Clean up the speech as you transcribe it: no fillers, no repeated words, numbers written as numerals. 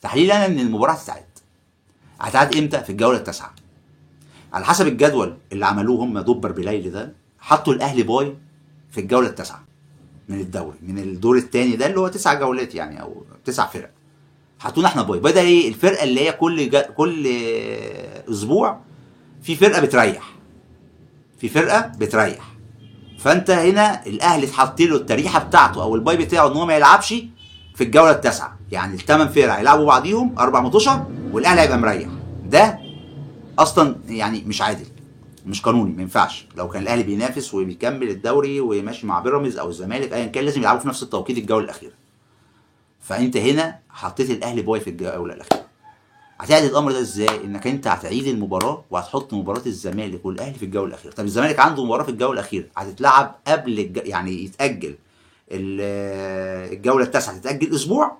تحليل انا ان المباراه هتتعاد امتى؟ في الجوله التاسعه. على حسب الجدول اللي عملوه هم دوبر بليلي ده، حطوا الاهلي باي في الجوله التاسعه من الدوري، من الدور الثاني ده اللي هو 9 جولات يعني او 9 فرق. حطونا احنا باي. بدا ايه؟ الفرقه اللي هي كل اسبوع في فرقه بتريح، فانت هنا الاهلي اتحط له التريحه بتاعته او الباي بتاعه ان هو ما يلعبش في الجوله التاسعه، يعني الثمان فرق هيلعبوا بعضيهم 4 ماتشات والاهلي هيبقى مريح. ده اصلا يعني مش عادل، مش قانوني، ما ينفعش. لو كان الاهلي بينافس وبيكمل الدوري وماشي مع بيراميدز او الزمالك ايا كان، لازم يلعبوا في نفس التوقيت الجوله الاخيره. فانت هنا حطيت الاهلي باي في الجوله الاخيره. هتعيد الامر ده ازاي؟ انك انت هتعيد المباراه وهتحط مباراه الزمالك والاهلي في الجوله الاخيره. طب الزمالك عنده مباراه في الجوله الاخيره هتتلعب قبل يعني يتاجل الجوله التاسعه، تتاجل اسبوع